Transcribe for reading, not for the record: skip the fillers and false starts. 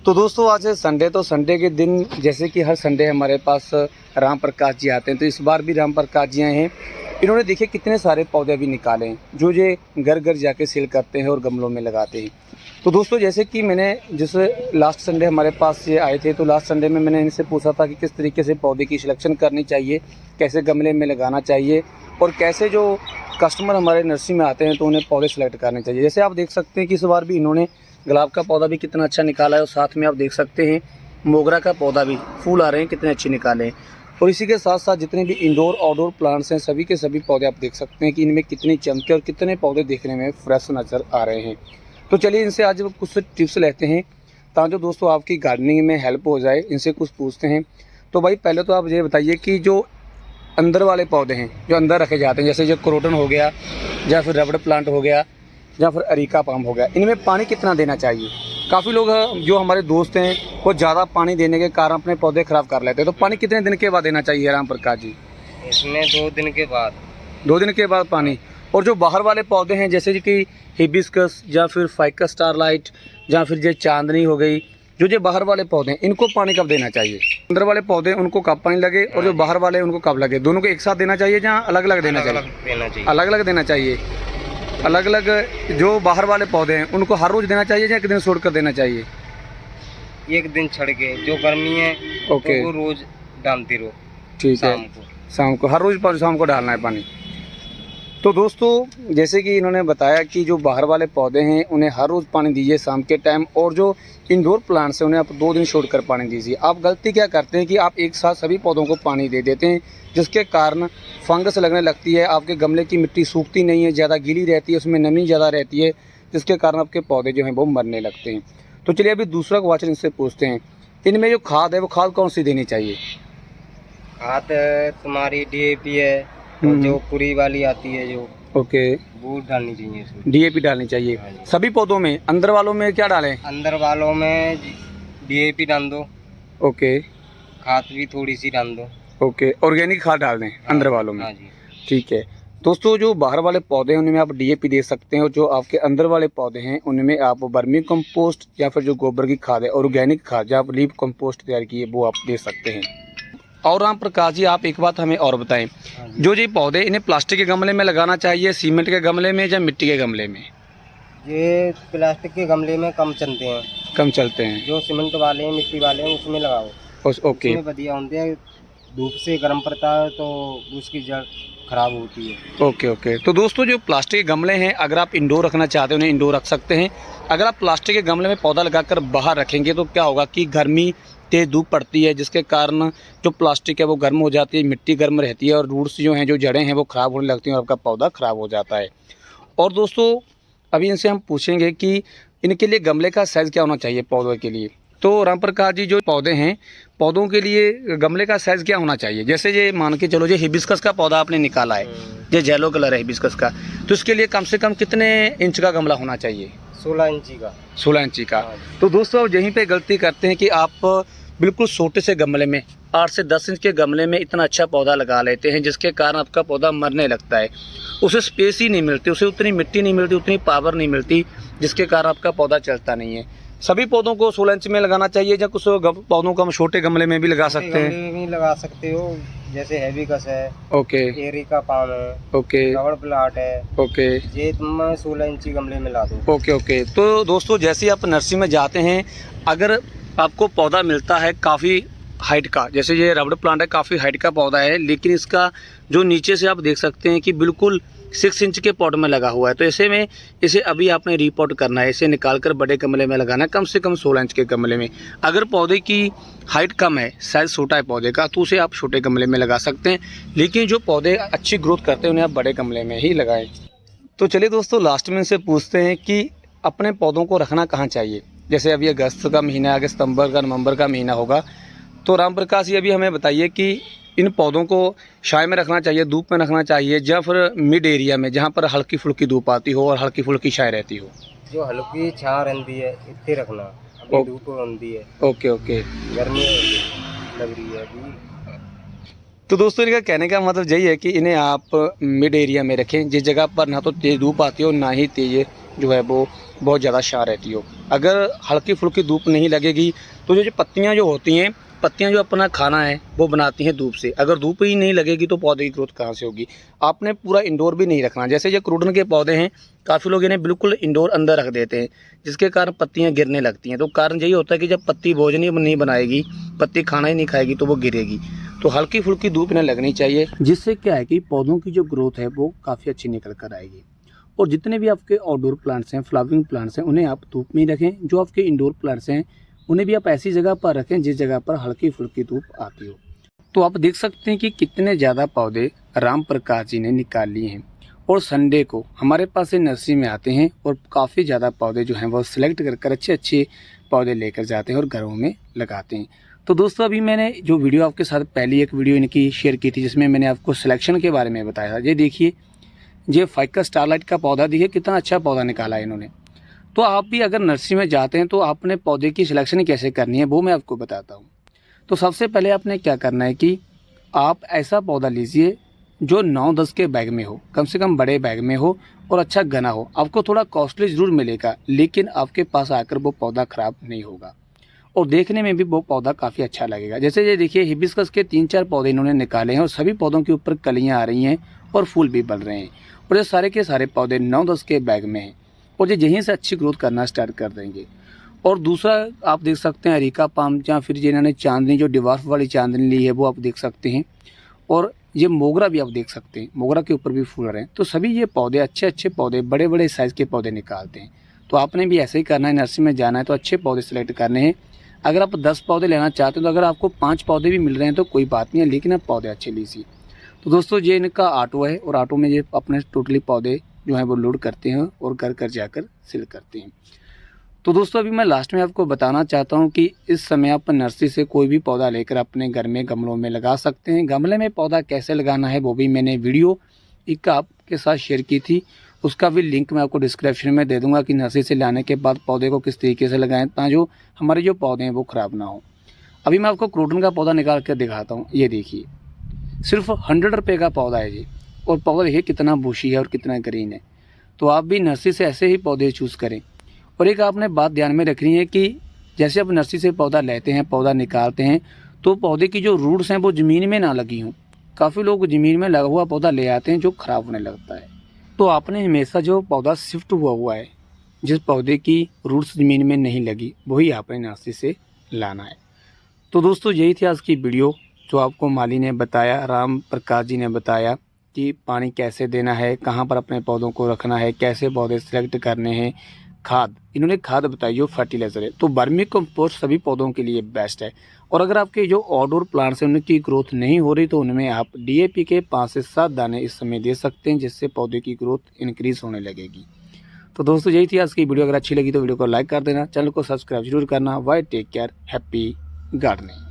तो दोस्तों आज है संडे। तो संडे के दिन जैसे कि हर संडे हमारे पास राम प्रकाश जी आते हैं, तो इस बार भी राम प्रकाश जी आए हैं। इन्होंने देखिए कितने सारे पौधे भी निकाले हैं जो ये घर घर जाके सेल करते हैं और गमलों में लगाते हैं। तो दोस्तों जैसे कि मैंने जिस लास्ट संडे हमारे पास ये आए थे, तो लास्ट संडे में मैंने इनसे पूछा था कि किस तरीके से पौधे की सिलेक्शन करनी चाहिए, कैसे गमले में लगाना चाहिए और कैसे जो कस्टमर हमारे नर्सरी में आते हैं तो उन्हें पौधे सेलेक्ट करने चाहिए। जैसे आप देख सकते हैं कि इस बार भी इन्होंने गुलाब का पौधा भी कितना अच्छा निकाला है और साथ में आप देख सकते हैं मोगरा का पौधा भी, फूल आ रहे हैं कितने अच्छे निकाले हैं। और इसी के साथ साथ जितने भी इंडोर आउटडोर प्लांट्स हैं सभी के सभी पौधे आप देख सकते हैं कि इनमें कितनी चमके और कितने पौधे देखने में फ्रेश नज़र आ रहे हैं। तो चलिए इनसे आज कुछ टिप्स लेते हैं ताकि दोस्तों आपकी गार्डनिंग में हेल्प हो जाए। इनसे कुछ पूछते हैं। तो भाई पहले तो आप ये बताइए कि जो अंदर वाले पौधे हैं जो अंदर रखे जाते हैं, जैसे जो क्रोटन हो गया या फिर रबड़ प्लांट हो गया या फिर अरीका पाम हो गया, इनमें पानी कितना देना चाहिए? काफ़ी लोग जो हमारे दोस्त हैं वो ज़्यादा पानी देने के कारण अपने पौधे ख़राब कर लेते हैं। तो पानी कितने दिन के बाद देना चाहिए राम प्रकाश जी? इसमें 2 दिन के बाद। 2 दिन के बाद पानी। और जो बाहर वाले पौधे हैं जैसे कि हिबिस्कस या फिर फाइकस स्टारलाइट या फिर जो चांदनी हो गई, जो बाहर वाले पौधे हैं इनको पानी कब देना चाहिए? अंदर वाले पौधे उनको कब पानी लगे और जो बाहर वाले उनको कब लगे? दोनों को एक साथ देना चाहिए या अलग अलग देना चाहिए? अलग अलग देना चाहिए। अलग अलग जो बाहर वाले पौधे हैं उनको हर रोज़ देना चाहिए या एक दिन छोड़ कर देना चाहिए? एक दिन छड़ के। जो गर्मी है ओके तो वो रोज डालती रहो। ठीक है, शाम को हर रोज़ शाम को डालना है पानी। तो दोस्तों जैसे कि इन्होंने बताया कि जो बाहर वाले पौधे हैं उन्हें हर रोज़ पानी दीजिए शाम के टाइम, और जो इंडोर प्लांट्स हैं उन्हें आप 2 दिन छोड़कर पानी दीजिए। आप गलती क्या करते हैं कि आप एक साथ सभी पौधों को पानी दे देते हैं जिसके कारण फंगस लगने लगती है, आपके गमले की मिट्टी सूखती नहीं है, ज़्यादा गीली रहती है, उसमें नमी ज़्यादा रहती है, जिसके कारण आपके पौधे जो हैं वो मरने लगते हैं। तो चलिए अभी दूसरा क्वेश्चन इनसे पूछते हैं, इनमें जो खाद है वो खाद कौन सी देनी चाहिए? खाद तुम्हारी DAP है और जो पूरी वाली आती है जो ओके वो डालनी चाहिए इसमें। DAP डालनी चाहिए सभी पौधों में। अंदर वालों में क्या डालें? अंदर वालों में DAP डाल दो। ओके खाद भी थोड़ी सी डाल दो। ओके ऑर्गेनिक खाद डाल दें अंदर वालों में। हाँ जी। ठीक है दोस्तों, जो बाहर वाले पौधे हैं उनमें आप DAP दे सकते हैं और जो आपके अंदर वाले पौधे हैं उनमें आप वर्मी कंपोस्ट या फिर जो गोबर की खाद है ऑर्गेनिक खाद जो आप लीफ कंपोस्ट तैयार की है वो आप दे सकते हैं। और राम प्रकाश जी आप एक बात हमें और बताएं, जो ये पौधे इन्हें प्लास्टिक के गमले में लगाना चाहिए, सीमेंट के गमले में या मिट्टी के गमले में? ये प्लास्टिक के गमले में कम चलते हैं। कम चलते हैं। जो सीमेंट वाले हैं मिट्टी वाले हैं उसमें लगाओ। ओके उसमें बढ़िया होते हैं। धूप से गर्म पड़ता है तो उसकी जड़ खराब होती है। Okay okay. तो दोस्तों जो प्लास्टिक के गमले हैं अगर आप इंडोर रखना चाहते हैं उन्हें इंडोर रख सकते हैं। अगर आप प्लास्टिक के गमले में पौधा लगाकर बाहर रखेंगे तो क्या होगा कि गर्मी तेज़ धूप पड़ती है जिसके कारण जो प्लास्टिक है वो गर्म हो जाती है, मिट्टी गर्म रहती है और रूट्स जो हैं जो जड़ें हैं वो ख़राब होने लगती हैं और आपका पौधा ख़राब हो जाता है। और दोस्तों अभी इनसे हम पूछेंगे कि इनके लिए गमले का साइज़ क्या होना चाहिए पौधों के लिए। तो राम प्रकाश जी जो पौधे हैं पौधों के लिए गमले का साइज़ क्या होना चाहिए? जैसे ये मान के चलो जो हिबिस्कस का पौधा आपने निकाला है, जो येलो कलर है हिबिस्कस का, तो इसके लिए कम से कम कितने इंच का गमला होना चाहिए? 16 इंची का। 16 इंची का। तो दोस्तों अब यहीं पे गलती करते हैं कि आप बिल्कुल छोटे से गमले में 8 से 10 इंच के गमले में इतना अच्छा पौधा लगा लेते हैं जिसके कारण आपका पौधा मरने लगता है। उसे स्पेस ही नहीं मिलती, उसे उतनी मिट्टी नहीं मिलती, उतनी पावर नहीं मिलती, जिसके कारण आपका पौधा चलता नहीं है। सभी पौधों को 16 इंच में लगाना चाहिए या कुछ पौधों को हम छोटे गमले में भी लगा सकते हैं? गमले में भी लगा सकते हो, जैसे हिबिस्कस है, ओके एरिका पाम है, ओके रबड़ प्लांट है, ओके ये तुम 16 इंची गमले में ला दो। Okay okay. तो दोस्तों जैसे ही आप नर्सरी में जाते हैं अगर आपको पौधा मिलता है काफ़ी हाइट का, जैसे ये रबड़ प्लांट है काफ़ी हाइट का पौधा है लेकिन इसका जो नीचे से आप देख सकते हैं कि बिल्कुल 6 इंच के पॉट में लगा हुआ है, तो ऐसे में इसे अभी आपने रीपॉट करना है, इसे निकालकर बड़े गमले में लगाना है, कम से कम 16 इंच के गमले में। अगर पौधे की हाइट कम है, साइज़ छोटा है पौधे का, तो उसे आप छोटे गमले में लगा सकते हैं, लेकिन जो पौधे अच्छी ग्रोथ करते हैं उन्हें आप बड़े गमले में ही लगाएं। तो चलिए दोस्तों लास्ट में इनसे पूछते हैं कि अपने पौधों को रखना कहाँ चाहिए। जैसे अभी अगस्त का महीना, आगे सितंबर का, नवंबर का महीना होगा, तो राम प्रकाश जी अभी हमें बताइए कि इन पौधों को छाया में रखना चाहिए, धूप में रखना चाहिए या फिर मिड एरिया में जहाँ पर हल्की फुल्की धूप आती हो और हल्की फुल्की छाया रहती हो? जो हल्की छाया रहती है इतने रखना। अभी धूप होती है। Okay okay. गर्मी लग रही है अभी। तो दोस्तों इनका कहने का मतलब यही है कि इन्हें आप मिड एरिया में रखें जिस जगह पर ना तो तेज़ धूप आती हो ना ही तेज़ जो है वो बहुत ज़्यादा छाँ रहती हो। अगर हल्की फुल्की धूप नहीं लगेगी तो जो पत्तियाँ जो होती हैं, पत्तियाँ जो अपना खाना है वो बनाती हैं धूप से। अगर धूप ही नहीं लगेगी तो पौधे की ग्रोथ कहाँ से होगी। आपने पूरा इंडोर भी नहीं रखना। जैसे ये क्रूडन के पौधे हैं, काफ़ी लोग इन्हें बिल्कुल इंडोर अंदर रख देते हैं, जिसके कारण पत्तियाँ गिरने लगती हैं। तो कारण यही होता है कि जब पत्ती भोजन ही नहीं बनाएगी, पत्ती खाना ही नहीं खाएगी तो वो गिरेगी। तो हल्की फुल्की धूप इन्हें लगनी चाहिए, जिससे क्या है कि पौधों की जो ग्रोथ है वो काफ़ी अच्छी निकल कर आएगी। और जितने भी आपके आउटडोर प्लांट्स हैं, फ्लावरिंग प्लांट्स हैं, उन्हें आप धूप में ही रखें। जो आपके इंडोर प्लांट्स हैं उन्हें भी आप ऐसी जगह पर रखें जिस जगह पर हल्की फुल्की धूप आती हो। तो आप देख सकते हैं कि कितने ज़्यादा पौधे राम प्रकाश जी ने निकाल लिए हैं। और संडे को हमारे पास से नर्सरी में आते हैं और काफ़ी ज़्यादा पौधे जो हैं वो सिलेक्ट कर अच्छे अच्छे पौधे लेकर जाते हैं और घरों में लगाते हैं। तो दोस्तों, अभी मैंने जो वीडियो आपके साथ पहली एक वीडियो इनकी शेयर की थी, जिसमें मैंने आपको सिलेक्शन के बारे में बताया था। ये देखिए, ये फाइकस स्टारलाइट का पौधा, देखिए कितना अच्छा पौधा निकाला है इन्होंने। तो आप भी अगर नर्सरी में जाते हैं तो आपने पौधे की सिलेक्शन कैसे करनी है वो मैं आपको बताता हूँ। तो सबसे पहले आपने क्या करना है कि आप ऐसा पौधा लीजिए जो 9-10 के बैग में हो, कम से कम बड़े बैग में हो और अच्छा घना हो। आपको थोड़ा कॉस्टली ज़रूर मिलेगा, लेकिन आपके पास आकर वो पौधा ख़राब नहीं होगा और देखने में भी वो पौधा काफ़ी अच्छा लगेगा। जैसे ये देखिए, हिबिस्कस के 3-4 पौधे इन्होंने निकाले हैं और सभी पौधों के ऊपर कलियाँ आ रही हैं और फूल भी बन रहे हैं। और ये सारे के सारे पौधे 9-10 के बैग में हैं और ये यहीं से अच्छी ग्रोथ करना स्टार्ट कर देंगे। और दूसरा आप देख सकते हैं अरीका पाम, या फिर जिन्होंने चांदनी जो डिवार्फ वाली चांदनी ली है वो आप देख सकते हैं। और ये मोगरा भी आप देख सकते हैं, मोगरा के ऊपर भी फूल रहे हैं। तो सभी ये पौधे अच्छे अच्छे पौधे, बड़े बड़े साइज़ के पौधे निकालते हैं। तो आपने भी ऐसे ही करना है, नर्सरी में जाना है तो अच्छे पौधे सेलेक्ट करने हैं। अगर आप 10 पौधे लेना चाहते हैं तो अगर आपको 5 पौधे भी मिल रहे हैं तो कोई बात नहीं है, लेकिन आप पौधे अच्छे लीजिए। तो दोस्तों, ये इनका ऑटो है और ऑटो में ये अपने टोटली पौधे जो हैं वो लोड करते हैं और घर घर जाकर सेल करते हैं। तो दोस्तों, अभी मैं लास्ट में आपको बताना चाहता हूं कि इस समय आप नर्सरी से कोई भी पौधा लेकर अपने घर में गमलों में लगा सकते हैं। गमले में पौधा कैसे लगाना है वो भी मैंने वीडियो एक आपके साथ शेयर की थी, उसका भी लिंक मैं आपको डिस्क्रिप्शन में दे दूंगा कि नर्सरी से लाने के बाद पौधे को किस तरीके से लगाएं ताकि जो हमारे जो पौधे हैं वो ख़राब ना हो। अभी मैं आपको क्रोटन का पौधा निकाल कर दिखाता हूँ। ये देखिए, सिर्फ 100 रुपये का पौधा है ये, और पौधा देखिए कितना बुशी है और कितना ग्रीन है। तो आप भी नर्सरी से ऐसे ही पौधे चूज़ करें। और एक आपने बात ध्यान में रखनी है कि जैसे आप नर्सरी से पौधा लेते हैं, पौधा निकालते हैं, तो पौधे की जो रूट्स हैं वो ज़मीन में ना लगी हों। काफ़ी लोग ज़मीन में लगा हुआ पौधा ले आते हैं जो ख़राब होने लगता है। तो आपने हमेशा जो पौधा शिफ्ट हुआ है, जिस पौधे की रूट्स ज़मीन में नहीं लगी, वही आपने नर्सरी से लाना है। तो दोस्तों, यही थी आज की वीडियो जो आपको माली ने बताया, राम प्रकाश जी ने बताया कि पानी कैसे देना है, कहाँ पर अपने पौधों को रखना है, कैसे पौधे सेलेक्ट करने हैं। खाद, इन्होंने खाद बताई जो फर्टिलाइज़र है। तो वर्मी कंपोस्ट सभी पौधों के लिए बेस्ट है। और अगर आपके जो आउटडोर प्लांट्स हैं उनकी ग्रोथ नहीं हो रही तो उनमें आप DAP के 5 से 7 दाने इस समय दे सकते हैं, जिससे पौधे की ग्रोथ इंक्रीज़ होने लगेगी। तो दोस्तों, यही थी आज की वीडियो। अगर अच्छी लगी तो वीडियो को लाइक कर देना, चैनल को सब्सक्राइब जरूर करना। Bye, take care, happy gardening.